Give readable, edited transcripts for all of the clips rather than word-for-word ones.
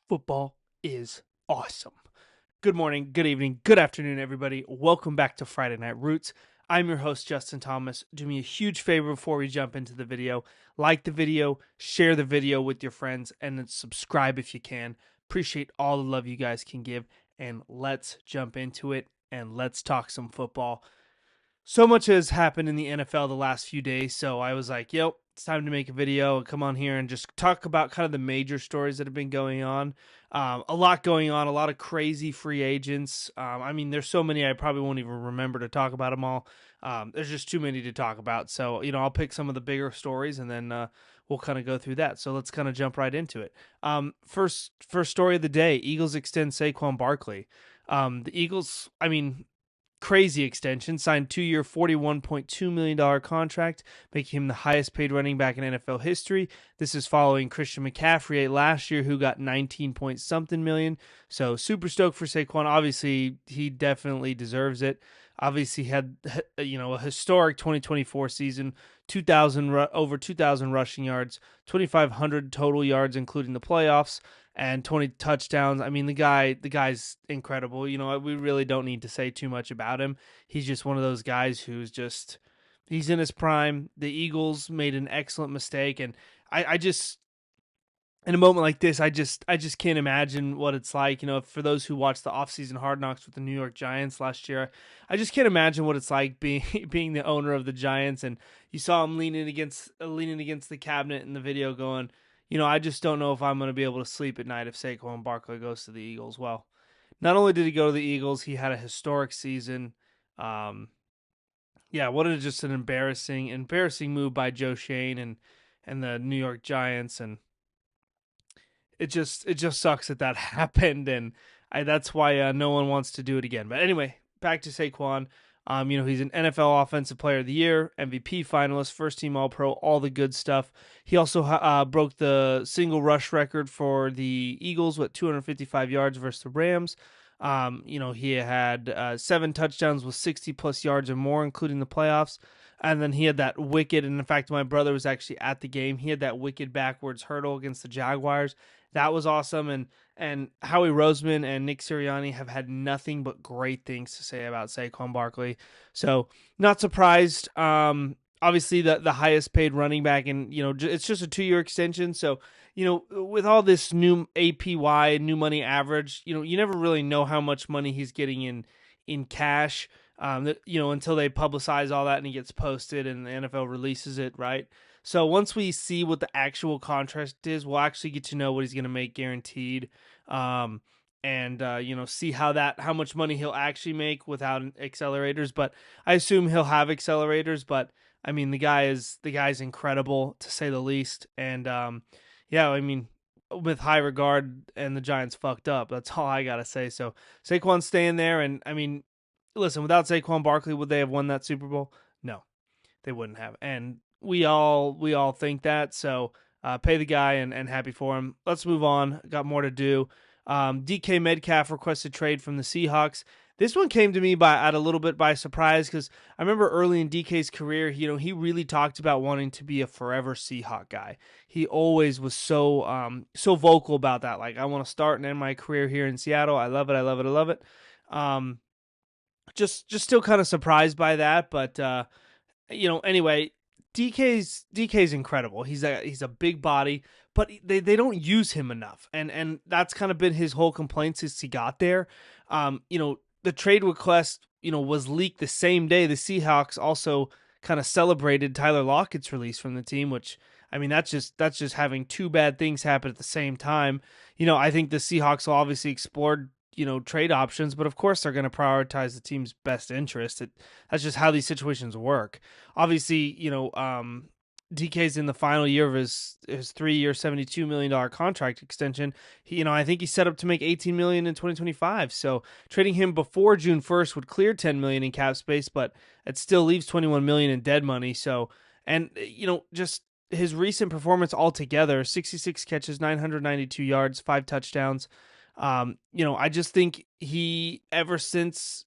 Football is awesome. Good morning, good evening, good afternoon, everybody. Welcome back to Friday Night Roots. I'm your host, Justin Thomas. Do me a huge favor before we jump into the video. Like the video, share the video with your friends, and then subscribe if you can. Appreciate all the love you guys can give. And let's jump into it and let's talk some football. So much has happened in the NFL the last few days, so I was like, yep, it's time to make a video and come on here and just talk about kind of the major stories that have been going on. A lot going on, a lot of crazy free agents. There's so many I probably won't even remember to talk about them all. There's just too many to talk about. So, I'll pick some of the bigger stories and then we'll kind of go through that. So let's kind of jump right into it. First story of the day, Eagles extend Saquon Barkley. The Eagles, crazy extension, signed 2-year, $41.2 million contract, making him the highest paid running back in NFL history. This is following Christian McCaffrey last year, who got 19 point something million. So super stoked for Saquon. Obviously, he definitely deserves it. Obviously, had a historic 2024 season, over 2,000 rushing yards, 2,500 total yards, including the playoffs, and 20 touchdowns. The guy's incredible. We really don't need to say too much about him. He's just one of those guys he's in his prime. The Eagles made an excellent mistake, and I just, in a moment like this, I just can't imagine what it's like. For those who watched the offseason Hard Knocks with the New York Giants last year, I just can't imagine what it's like being the owner of the Giants, and you saw him leaning against the cabinet in the video, going, I just don't know if I'm going to be able to sleep at night if Saquon Barkley goes to the Eagles. Well, not only did he go to the Eagles, he had a historic season. Just an embarrassing move by Joe Shane and the New York Giants, and it just sucks that happened, and that's why no one wants to do it again. But anyway, back to Saquon. He's an NFL Offensive Player of the Year, MVP finalist, first team All Pro, all the good stuff. He also broke the single rush record for the Eagles with 255 yards versus the Rams. He had 7 touchdowns with 60 plus yards or more, including the playoffs. And then he had that wicked, and in fact, my brother was actually at the game. He had that wicked backwards hurdle against the Jaguars. That was awesome. And Howie Roseman and Nick Sirianni have had nothing but great things to say about Saquon Barkley. So not surprised. Obviously the highest paid running back, and it's just a 2-year extension. So with all this new APY, new money average, you never really know how much money he's getting in cash. Until they publicize all that and he gets posted and the NFL releases it, right? So once we see what the actual contract is, we'll actually get to know what he's going to make guaranteed, see how much money he'll actually make without accelerators. But I assume he'll have accelerators. But the guy's incredible, to say the least. And with high regard, and the Giants fucked up. That's all I gotta say. So Saquon's staying there, and listen, without Saquon Barkley, would they have won that Super Bowl? No, they wouldn't have. And we all think that. So pay the guy, and happy for him. Let's move on. Got more to do. DK Metcalf requested trade from the Seahawks. This one came to me a little bit by surprise, because I remember early in DK's career, he really talked about wanting to be a forever Seahawk guy. He always was so vocal about that. Like, I want to start and end my career here in Seattle. I love it. I love it. I love it. Just still kind of surprised by that, but anyway, DK's incredible. He's a big body, but they don't use him enough, and that's kind of been his whole complaint since he got there. The trade request was leaked the same day the Seahawks also kind of celebrated Tyler Lockett's release from the team, which that's just having two bad things happen at the same time. I think the Seahawks will obviously explore trade options, but of course they're going to prioritize the team's best interest. That's just how these situations work. Obviously, DK's in the final year of his 3-year, $72 million contract extension. I think he's set up to make $18 million in 2025. So trading him before June 1st would clear $10 million in cap space, but it still leaves $21 million in dead money. So, and just his recent performance altogether: 66 catches, 992 yards, 5 touchdowns. I just think ever since,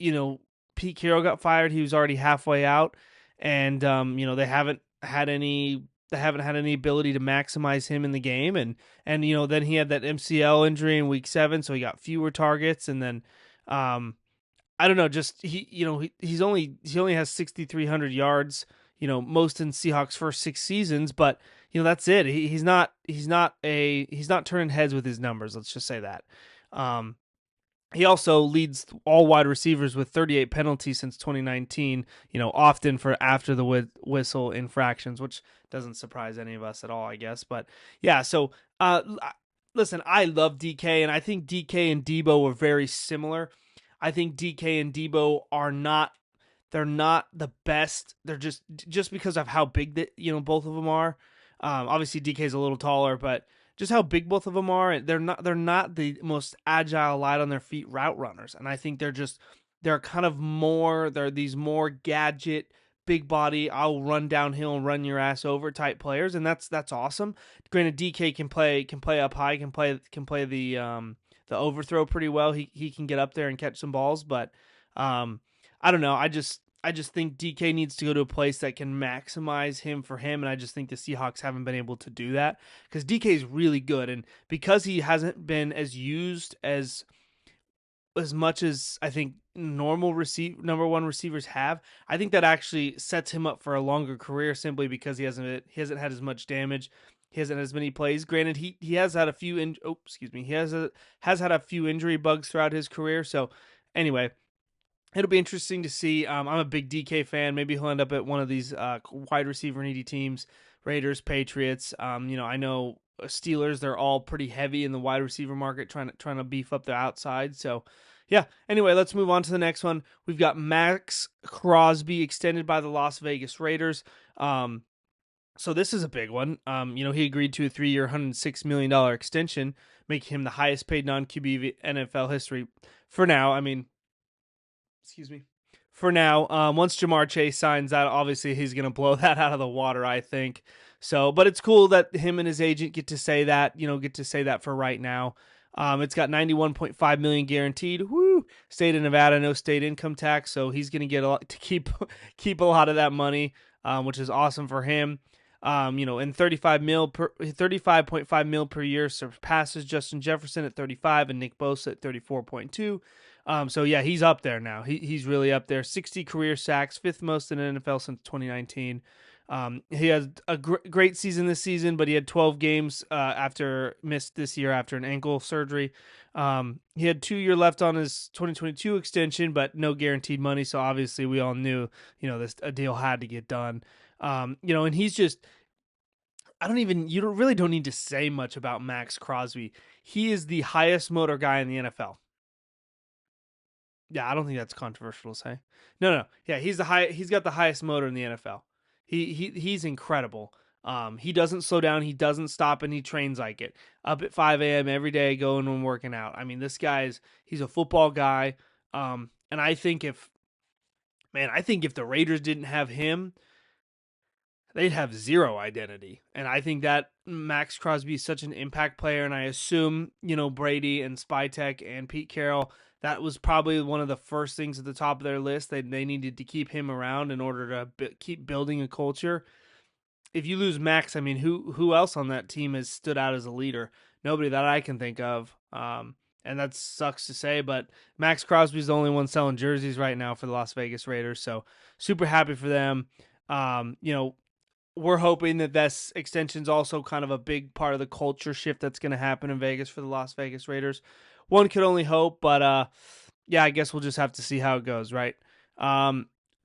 Pete Carroll got fired, he was already halfway out, and, they haven't had any they haven't had any ability to maximize him in the game, and then he had that MCL injury in week 7, so he got fewer targets, and then I don't know, just he only has 6,300 yards, most in Seahawks' first 6 seasons, but that's it. He's not turning heads with his numbers. Let's just say that. Um, he also leads all wide receivers with 38 penalties since 2019, often for after the whistle infractions, which doesn't surprise any of us at all, I guess. But yeah, so listen, I love DK, and I think DK and Debo are very similar. I think DK and Debo they're not the best. They're just because of how big both of them are. Obviously DK is a little taller, but just how big both of them are, they're not the most agile, light on their feet route runners. And I think they're kind of more, they're these more gadget, big body, I'll run downhill and run your ass over type players, and that's awesome. Granted, DK can play up high, can play the overthrow pretty well. He can get up there and catch some balls, but I don't know. I just think DK needs to go to a place that can maximize him for him, and I just think the Seahawks haven't been able to do that because DK is really good, and because he hasn't been as used as much as I think normal number one receivers have, I think that actually sets him up for a longer career simply because he hasn't had as much damage. He hasn't had as many plays. Granted, he has had a few he has had a few injury bugs throughout his career. So anyway, it'll be interesting to see. I'm a big DK fan. Maybe he'll end up at one of these wide receiver needy teams, Raiders, Patriots. I know Steelers, they're all pretty heavy in the wide receiver market, trying to beef up their outside. So yeah, anyway, let's move on to the next one. We've got Maxx Crosby extended by the Las Vegas Raiders. So this is a big one. He agreed to a 3-year, $106 million extension, making him the highest paid non-QB NFL history for now. Excuse me. For now, once Jamar Chase signs that, obviously he's going to blow that out of the water, I think. So, but it's cool that him and his agent get to say that for right now. It's got $91.5 million guaranteed. Woo! State of Nevada, no state income tax, so he's going to get a lot to keep a lot of that money, which is awesome for him. And 35.5 mil per year surpasses Justin Jefferson at 35 and Nick Bosa at 34.2. So yeah, he's up there now. He's really up there. 60 career sacks, 5th most in the NFL since 2019. He has a great season this season, but he had 12 games missed this year after an ankle surgery. He had 2 years left on his 2022 extension, but no guaranteed money. So obviously we all knew, a deal had to get done. And he's just, you really don't need to say much about Maxx Crosby. He is the highest motor guy in the NFL. Yeah, I don't think that's controversial to say. No. Yeah, he's got the highest motor in the NFL. He's incredible. He doesn't slow down, he doesn't stop, and he trains like it. Up at 5 a.m. every day, going and working out. This he's a football guy. And I think if the Raiders didn't have him, they'd have zero identity. And I think that Maxx Crosby is such an impact player, and I assume, Brady and Spytek and Pete Carroll, that was probably one of the first things at the top of their list. They needed to keep him around in order to keep building a culture. If you lose Max, who else on that team has stood out as a leader? Nobody that I can think of. And that sucks to say, but Maxx Crosby is the only one selling jerseys right now for the Las Vegas Raiders. So super happy for them. We're hoping that this extension is also kind of a big part of the culture shift that's going to happen in Vegas for the Las Vegas Raiders. One could only hope, but yeah, I guess we'll just have to see how it goes, right?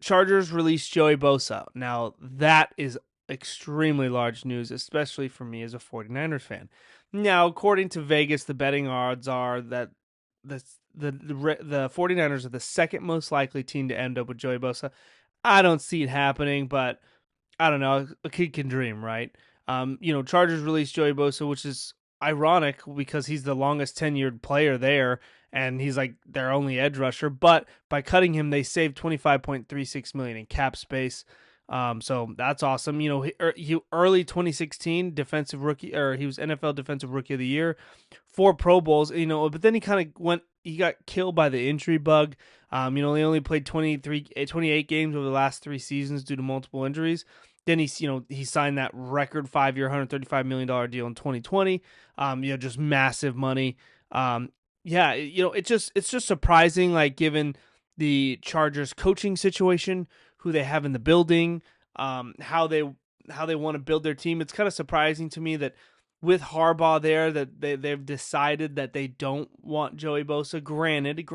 Chargers released Joey Bosa. Now, that is extremely large news, especially for me as a 49ers fan. Now, according to Vegas, the betting odds are that the 49ers are the second most likely team to end up with Joey Bosa. I don't see it happening, but I don't know. A kid can dream, right? Chargers released Joey Bosa, which is ironic because he's the longest tenured player there, and he's like their only edge rusher. But by cutting him, they saved $25.36 million in cap space. So that's awesome. He early 2016 defensive rookie, or he was NFL Defensive Rookie of the Year, 4 Pro Bowls. But then he got killed by the injury bug. He only played 28 games over the last 3 seasons due to multiple injuries. Then he signed that record 5-year, $135 million deal in 2020. Just massive money. It's just surprising, like given the Chargers coaching situation, who they have in the building, how they want to build their team. It's kind of surprising to me that with Harbaugh there, that they've decided that they don't want Joey Bosa. Granted,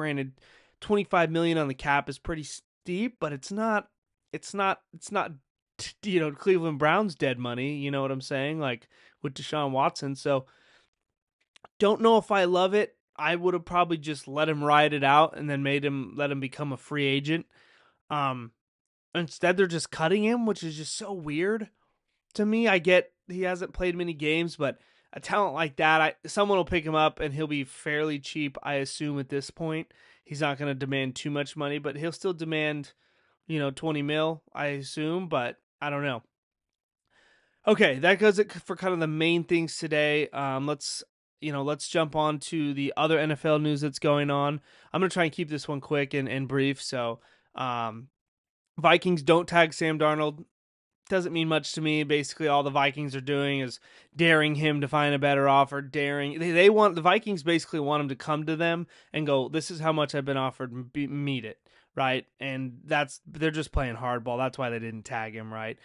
$25 million on the cap is pretty steep, but it's not Cleveland Browns dead money, you know what I'm saying? Like with Deshaun Watson. So don't know if I love it. I would have probably just let him ride it out and then let him become a free agent. Instead they're just cutting him, which is just so weird to me. I get he hasn't played many games, but a talent like that, someone will pick him up and he'll be fairly cheap, I assume at this point. He's not going to demand too much money, but he'll still demand, 20 mil, I assume, but I don't know. Okay, that goes it for kind of the main things today. Let's jump on to the other NFL news that's going on. I'm going to try and keep this one quick and brief. So, Vikings don't tag Sam Darnold. Doesn't mean much to me. Basically, all the Vikings are doing is daring him to find a better offer. The Vikings basically want him to come to them and go, "This is how much I've been offered. Meet it." Right, and they're just playing hardball. That's why they didn't tag him, right?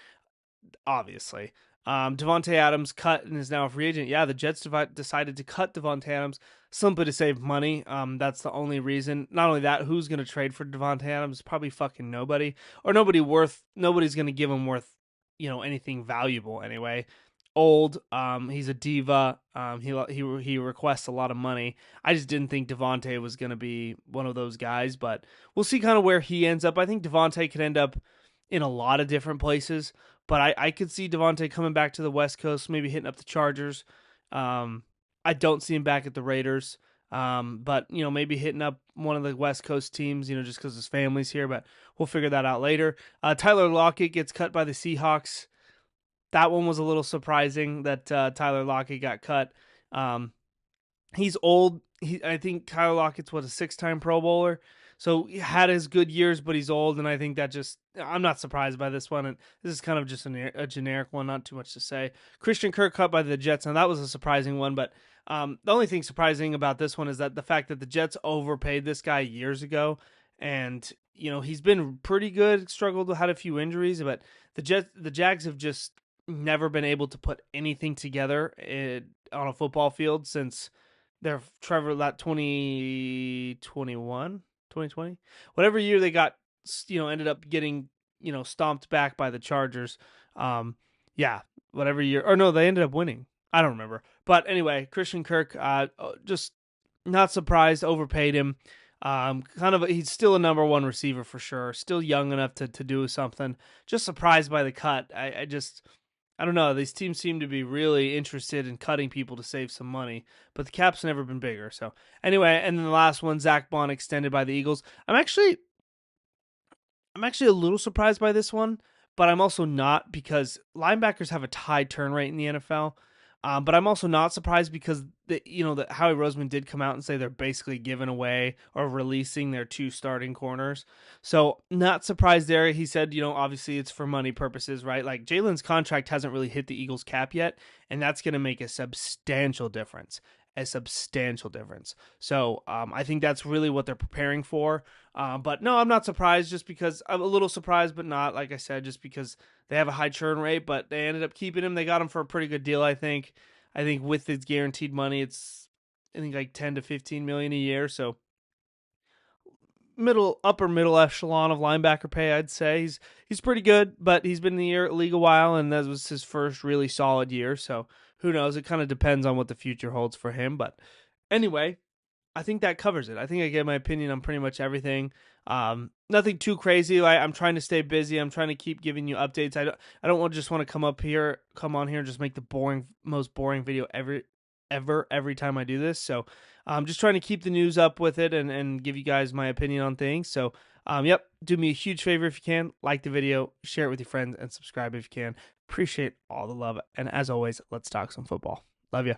Obviously, Devontae Adams cut and is now a free agent. Yeah, the Jets decided to cut Devontae Adams simply to save money. That's the only reason. Not only that, who's going to trade for Devontae Adams? Probably fucking nobody, or nobody's going to give him worth anything valuable anyway. Old, he's a diva. He requests a lot of money. I just didn't think Devontae was going to be one of those guys, but we'll see kind of where he ends up. I think Devontae could end up in a lot of different places, but I could see Devontae coming back to the West Coast, maybe hitting up the Chargers. I don't see him back at the Raiders, but maybe hitting up one of the West Coast teams, just because his family's here. But we'll figure that out later. Tyler Lockett gets cut by the Seahawks. That one was a little surprising that Tyler Lockett got cut. He's old. I think Tyler Lockett's a 6-time Pro Bowler. So he had his good years, but he's old, and I think I'm not surprised by this one. And this is kind of just a generic one, not too much to say. Christian Kirk cut by the Jets, and that was a surprising one. But the only thing surprising about this one is that the fact that the Jets overpaid this guy years ago, and he's been pretty good. Struggled, had a few injuries, but the Jags have just never been able to put anything together on a football field since their that 2020, whatever year they got, ended up getting, stomped back by the Chargers. Whatever year, or no, they ended up winning. I don't remember. But anyway, Christian Kirk, just not surprised, overpaid him. He's still a number one receiver for sure. Still young enough to do something. Just surprised by the cut. I don't know. These teams seem to be really interested in cutting people to save some money, but the cap's never been bigger. So anyway, and then the last one, Zach Bond extended by the Eagles. I'm actually a little surprised by this one, but I'm also not, because linebackers have a high turn rate in the NFL. But I'm also not surprised because Howie Roseman did come out and say they're basically giving away or releasing their 2 starting corners. So not surprised there. He said, obviously it's for money purposes, right? Like Jalen's contract hasn't really hit the Eagles cap yet, and that's going to make a substantial difference. So I think that's really what they're preparing for. But no, I'm not surprised, just because I'm a little surprised, but not, like I said, just because they have a high churn rate, but they ended up keeping him. They got him for a pretty good deal, I think. I think with his guaranteed money, it's like 10 to 15 million a year. So upper middle echelon of linebacker pay, I'd say. He's pretty good, but he's been in the league a while, and that was his first really solid year. So who knows? It kind of depends on what the future holds for him. But anyway, I think that covers it. I think I gave my opinion on pretty much everything. Nothing too crazy. I'm trying to stay busy. I'm trying to keep giving you updates. I don't just want to come on here and just make the most boring video every time I do this. So I'm just trying to keep the news up with it and give you guys my opinion on things. So do me a huge favor if you can. Like the video, share it with your friends, and subscribe if you can. Appreciate all the love. And as always, let's talk some football. Love you.